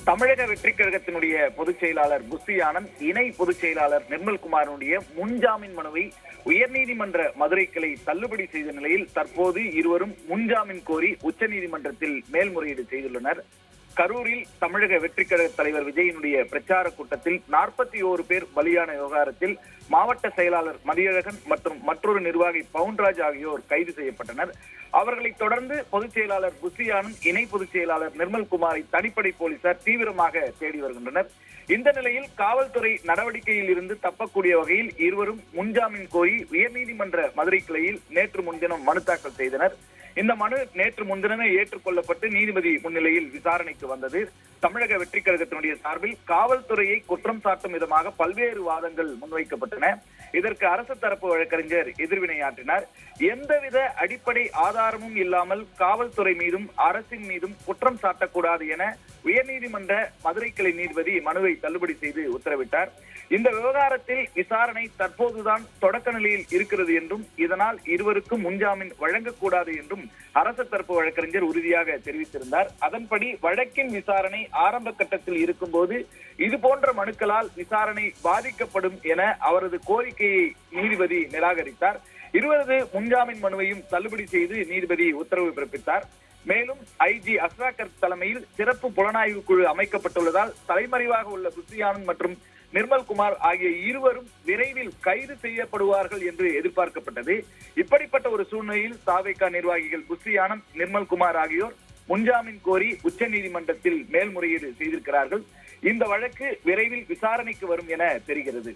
தமிழக வெற்றி கழகத்தினுடைய பொதுச் செயலாளர் புஷி ஆனந்த், இணை பொதுச் செயலாளர் நிர்மல்குமாரனுடைய முன்ஜாமீன் மனுவை உயர்நீதிமன்ற மதுரை கிளை தள்ளுபடி செய்த நிலையில் தற்போது இருவரும் முன்ஜாமீன் கோரி உச்சநீதிமன்றத்தில் மேல்முறையீடு செய்துள்ளனர். கரூரில் தமிழக வெற்றி கழக தலைவர் விஜயனுடைய பிரச்சார கூட்டத்தில் 41 பேர் பலியான விவகாரத்தில் மாவட்ட செயலாளர் மதியழகன் மற்றும் மற்றொரு நிர்வாகி பவுன்ராஜ் ஆகியோர் கைது செய்யப்பட்டனர். அவர்களை தொடர்ந்து பொதுச் செயலாளர் புஷி ஆனந்த், இணை பொதுச் செயலாளர் நிர்மல்குமாரை தனிப்படை போலீசார் தீவிரமாக தேடி வருகின்றனர். இந்த நிலையில் காவல்துறை நடவடிக்கையில் இருந்து தப்பக்கூடிய வகையில் இருவரும் முன்ஜாமீன் கோரி உயர்நீதிமன்ற மதுரை கிளையில் நேற்று முன்தினம் மனு தாக்கல் செய்தனர். இந்த மனு நேற்று முன்தினமே ஏற்றுக்கொள்ளப்பட்டு நீதிபதி முன்னிலையில் விசாரணைக்கு வந்தது. தமிழக வெற்றி கழகத்தினுடைய சார்பில் காவல்துறையை குற்றம் சாட்டும் விதமாக பல்வேறு வாதங்கள் முன்வைக்கப்பட்டன. இதற்கு அரசு தரப்பு வழக்கறிஞர் எதிர்வினையாற்றினார். எந்தவித அடிப்படை ஆதாரமும் இல்லாமல் காவல்துறை மீதும் அரசின் மீதும் குற்றம் சாட்டக்கூடாது என உயர்நீதிமன்ற மதுரை கிளை நீதிபதி மனுவை தள்ளுபடி செய்து உத்தரவிட்டார். இந்த விவகாரத்தில் விசாரணை தற்போதுதான் தொடக்க நிலையில் இருக்கிறது என்றும் இதனால் இருவருக்கும் முன்ஜாமீன் வழங்கக்கூடாது என்றும் அரசு தரப்பு வழக்கறிஞர் உறுதியாக தெரிவித்திருந்தார். அதன்படி வழக்கின் விசாரணை ஆரம்ப கட்டத்தில் இருக்கும் போது இது போன்ற மனுக்களால் விசாரணை பாதிக்கப்படும் என அவரது கோரிக்கையை நீதிபதி நிராகரித்தார். இருவரது முன்ஜாமீன் மனுவையும் தள்ளுபடி செய்து நீதிபதி உத்தரவு பிறப்பித்தார். மேலும் ஐஜி அஸ்ராகர் தலைமையில் சிறப்பு புலனாய்வு குழு அமைக்கப்பட்டுள்ளதால் தலைமறைவாக உள்ள புஷி ஆனந்த் மற்றும் நிர்மல்குமார் ஆகிய இருவரும் விரைவில் கைது செய்யப்படுவார்கள் என்று எதிர்பார்க்கப்பட்டது. இப்படிப்பட்ட ஒரு சூழ்நிலையில் தாவேகா நிர்வாகிகள் புஷி ஆனந்த், நிர்மல்குமார் ஆகியோர் முன்ஜாமீன் கோரி உச்சநீதிமன்றத்தில் மேல்முறையீடு செய்திருக்கிறார்கள். இந்த வழக்கு விரைவில் விசாரணைக்கு வரும் என தெரிகிறது.